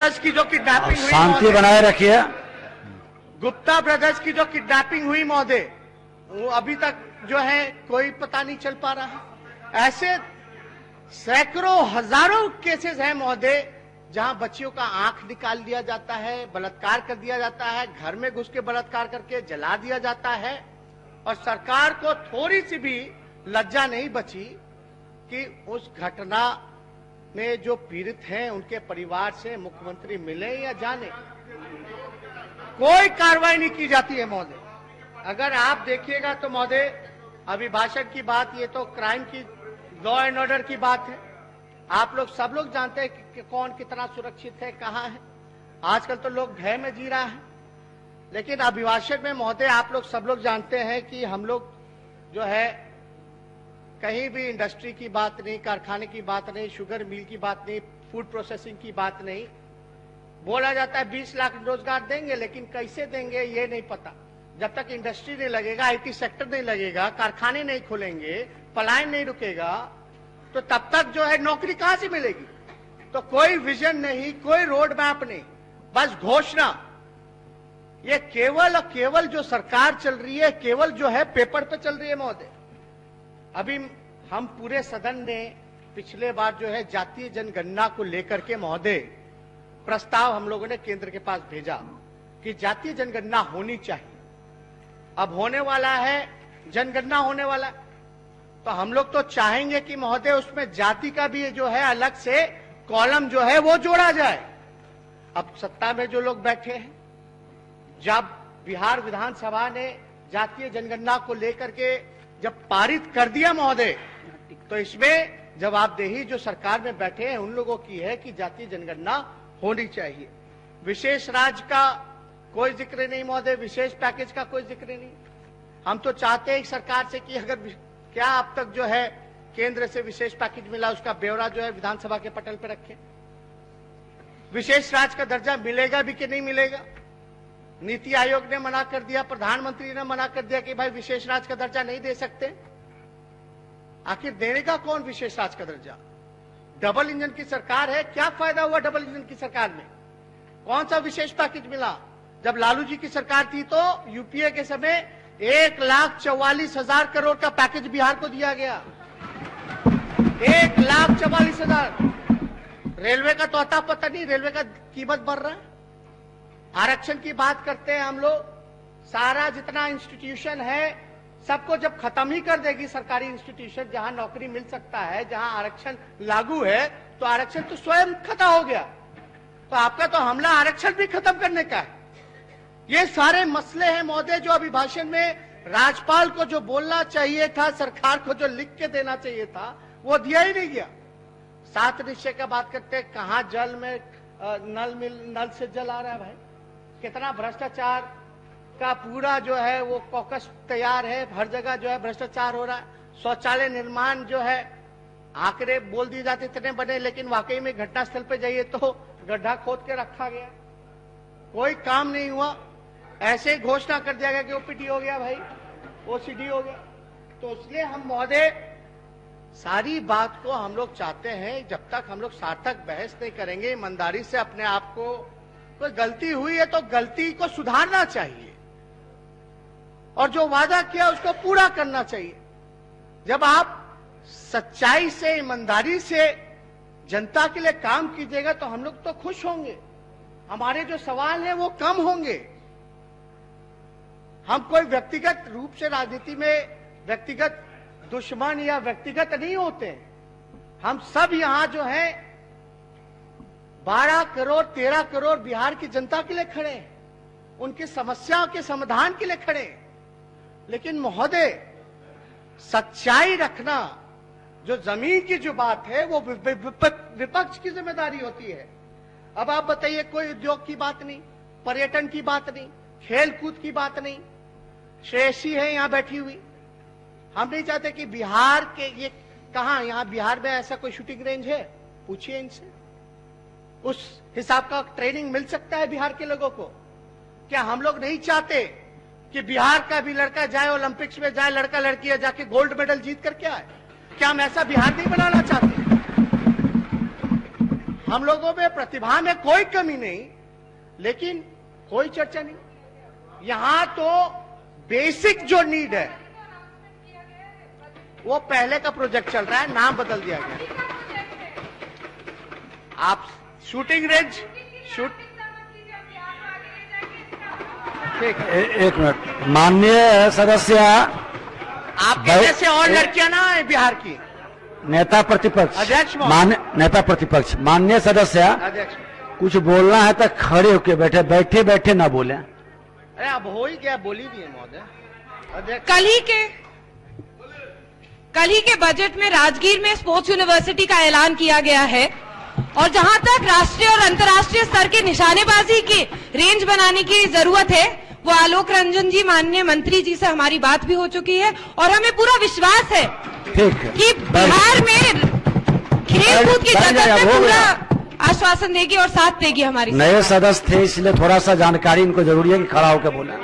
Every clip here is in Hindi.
की जो किडनैपिंग हुई, शांति बनाए रखिए। गुप्ता ब्रदर्स की जो किडनैपिंग हुई महोदय, वो अभी तक जो है कोई पता नहीं चल पा रहा है। ऐसे सैकड़ों हजारों केसेस हैं महोदय, जहां बच्चियों का आंख निकाल दिया जाता है, बलात्कार कर दिया जाता है, घर में घुस के बलात्कार करके जला दिया जाता है, और सरकार को थोड़ी सी भी लज्जा नहीं बची कि उस घटना में जो पीड़ित हैं उनके परिवार से मुख्यमंत्री मिले या जाने। कोई कार्रवाई नहीं की जाती है महोदय। अगर आप देखिएगा तो महोदय, अभिभाषण की बात, ये तो क्राइम की, लॉ एंड ऑर्डर की बात है। आप लोग सब लोग जानते हैं कि कौन कितना सुरक्षित है, कहाँ है। आजकल तो लोग भय में जी रहा है, लेकिन अभिभाषण में महोदय आप लोग सब लोग जानते हैं कि हम लोग जो है कहीं भी इंडस्ट्री की बात नहीं, कारखाने की बात नहीं, शुगर मिल की बात नहीं, फूड प्रोसेसिंग की बात नहीं। बोला जाता है 20 लाख रोजगार देंगे, लेकिन कैसे देंगे ये नहीं पता। जब तक इंडस्ट्री नहीं लगेगा, आईटी सेक्टर नहीं लगेगा, कारखाने नहीं खुलेंगे, पलायन नहीं रुकेगा, तो तब तक जो है नौकरी कहां से मिलेगी। तो कोई विजन नहीं, कोई रोड मैप नहीं, बस घोषणा। ये केवल और केवल जो सरकार चल रही है, केवल जो है पेपर पे चल रही है महोदय। अभी हम पूरे सदन ने पिछले बार जो है जातीय जनगणना को लेकर के महोदय प्रस्ताव हम लोगों ने केंद्र के पास भेजा कि जातीय जनगणना होनी चाहिए। अब होने वाला है, जनगणना होने वाला है, तो हम लोग तो चाहेंगे कि महोदय उसमें जाति का भी जो है अलग से कॉलम जो है वो जोड़ा जाए। अब सत्ता में जो लोग बैठे हैं, जब बिहार विधानसभा ने जातीय जनगणना को लेकर के जब पारित कर दिया महोदय, तो इसमें जवाबदेही जो सरकार में बैठे हैं उन लोगों की है कि जातीय जनगणना होनी चाहिए। विशेष राज्य का कोई जिक्र नहीं महोदय, विशेष पैकेज का कोई जिक्र नहीं। हम तो चाहते हैं सरकार से कि अगर क्या अब तक जो है केंद्र से विशेष पैकेज मिला, उसका ब्यौरा जो है विधानसभा के पटल पर रखें। विशेष राज्य का दर्जा मिलेगा भी कि नहीं मिलेगा। नीति आयोग ने मना कर दिया, प्रधानमंत्री ने मना कर दिया कि भाई विशेष राज्य का दर्जा नहीं दे सकते। आखिर देने का कौन विशेष राज्य का दर्जा? डबल इंजन की सरकार है, क्या फायदा हुआ डबल इंजन की सरकार में? कौन सा विशेष पैकेज मिला? जब लालू जी की सरकार थी तो यूपीए के समय 1,44,000 करोड़ का पैकेज बिहार को दिया गया। 1,44,000। रेलवे का तो अता पता नहीं, रेलवे का कीमत बढ़ रहा है। आरक्षण की बात करते हैं हम लोग, सारा जितना इंस्टीट्यूशन है सबको जब खत्म ही कर देगी सरकारी इंस्टीट्यूशन, जहां नौकरी मिल सकता है, जहां आरक्षण लागू है, तो आरक्षण तो स्वयं खत्म हो गया। तो आपका तो हमला आरक्षण भी खत्म करने का है। ये सारे मसले हैं महोदय, जो अभिभाषण में राज्यपाल को जो बोलना चाहिए था, सरकार को जो लिख के देना चाहिए था, वो दिया ही नहीं गया। 7 निश्चय का बात करते हैं, कहां जल में नल से जल आ रहा है भाई। कितना भ्रष्टाचार का पूरा जो है वो कॉकस तैयार है, हर जगह जो है भ्रष्टाचार हो रहा है। शौचालय निर्माण जो है आंकड़े बोल दिए जाते इतने बने, लेकिन वाकई में घटनास्थल पे जाइए तो गड्ढा खोद के रखा गया, कोई काम नहीं हुआ। ऐसे ही घोषणा कर दिया गया कि ओपीडी हो गया भाई, ओसीडी हो गया। तो इसलिए हम महोदय सारी बात को हम लोग चाहते हैं, जब तक हम लोग सार्थक बहस नहीं करेंगे, ईमानदारी से अपने आप को, कोई गलती हुई है तो गलती को सुधारना चाहिए और जो वादा किया उसको पूरा करना चाहिए। जब आप सच्चाई से, ईमानदारी से जनता के लिए काम कीजिएगा तो हम लोग तो खुश होंगे, हमारे जो सवाल हैं वो कम होंगे। हम कोई व्यक्तिगत रूप से राजनीति में व्यक्तिगत दुश्मन या व्यक्तिगत नहीं होते। हम सब यहां जो है 12 करोड़ 13 करोड़ बिहार की जनता के लिए खड़े हैं, उनकी समस्याओं के समाधान के लिए खड़े हैं। लेकिन महोदय सच्चाई रखना, जो जमीन की जो बात है वो विपक्ष की जिम्मेदारी होती है। अब आप बताइए, कोई उद्योग की बात नहीं, पर्यटन की बात नहीं, खेल कूद की बात नहीं। श्रेयसी है यहां बैठी हुई, हम नहीं चाहते कि बिहार के, ये कहां, यहां बिहार में ऐसा कोई शूटिंग रेंज है? पूछिए इनसे, उस हिसाब का ट्रेनिंग मिल सकता है बिहार के लोगों को? क्या हम लोग नहीं चाहते कि बिहार का भी लड़का जाए ओलंपिक्स में, जाए लड़का लड़की जाके गोल्ड मेडल जीत करके आए? क्या हम ऐसा बिहार नहीं बनाना चाहते? हम लोगों में प्रतिभा में कोई कमी नहीं, लेकिन कोई चर्चा नहीं। यहां तो बेसिक जो नीड है वो पहले का प्रोजेक्ट चल रहा है, नाम बदल दिया गया। आप शूटिंग रेंज एक मिनट माननीय सदस्य, आप कहने से और लड़कियां ना आए बिहार की। नेता प्रतिपक्ष, अध्यक्ष नेता प्रतिपक्ष, माननीय सदस्य, अध्यक्ष कुछ बोलना है तो खड़े होके बैठे, बैठे बैठे ना बोले। अरे अब हो ही गया, बोली दिए महोदय। अध्यक्ष, कल ही के बजट में राजगीर में स्पोर्ट्स यूनिवर्सिटी का ऐलान किया गया है, और जहां तक राष्ट्रीय और अंतर्राष्ट्रीय स्तर के निशानेबाजी की रेंज बनाने की जरूरत है, वो आलोक रंजन जी माननीय मंत्री जी से हमारी बात भी हो चुकी है, और हमें पूरा विश्वास है कि बिहार में खेल कूद की जगत में पूरा आश्वासन देगी और साथ देगी हमारी। नए सदस्य थे इसलिए थोड़ा सा जानकारी इनको जरूरी है कि खड़ा होकर बोला।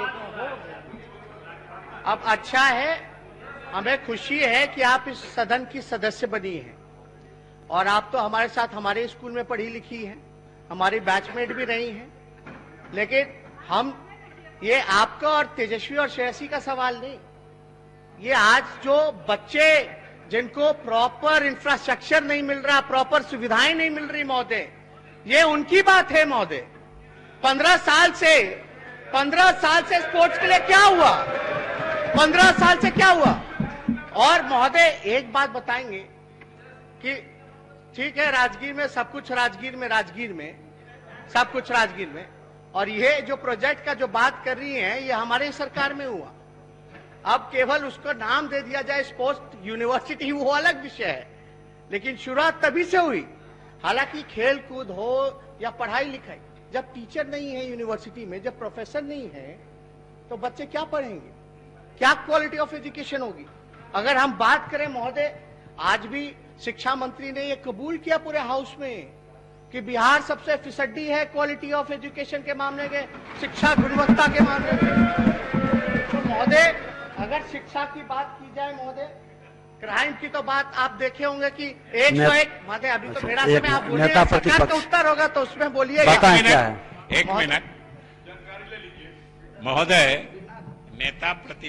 अब अच्छा है, हमें खुशी है कि आप इस सदन की सदस्य बनी हैं, और आप तो हमारे साथ हमारे स्कूल में पढ़ी लिखी हैं, हमारी बैचमेट भी रही हैं। लेकिन हम ये आपका और तेजस्वी और श्रेयसी का सवाल नहीं, ये आज जो बच्चे जिनको प्रॉपर इंफ्रास्ट्रक्चर नहीं मिल रहा, प्रॉपर सुविधाएं नहीं मिल रही महोदय, ये उनकी बात है महोदय। 15 साल से स्पोर्ट्स के लिए क्या हुआ? 15 साल से क्या हुआ? और महोदय एक बात बताएंगे कि ठीक है, राजगीर में सब कुछ, राजगीर में सब कुछ राजगीर में, और ये जो प्रोजेक्ट का जो बात कर रही हैं, ये हमारी सरकार में हुआ। अब केवल उसको नाम दे दिया जाए स्पोर्ट्स यूनिवर्सिटी, वो अलग विषय है, लेकिन शुरुआत तभी से हुई। हालांकि खेल कूद हो या पढ़ाई लिखाई, जब टीचर नहीं है यूनिवर्सिटी में, जब प्रोफेसर नहीं है, तो बच्चे क्या पढ़ेंगे? क्या क्वालिटी ऑफ एजुकेशन होगी? अगर हम बात करें महोदय, आज भी शिक्षा मंत्री ने ये कबूल किया पूरे हाउस में कि बिहार सबसे फिसड्डी है क्वालिटी ऑफ एजुकेशन के मामले में, शिक्षा गुणवत्ता के मामले में। तो महोदय, अगर शिक्षा की बात की जाए महोदय, क्राइम की तो बात आप देखे होंगे कि 101 महोदय, अभी तो मेरा समय आप बोलिए, सरकार का उत्तर होगा तो उसमें बोलिएगा। एक मिनट महोदय, नेता प्रतिपक्ष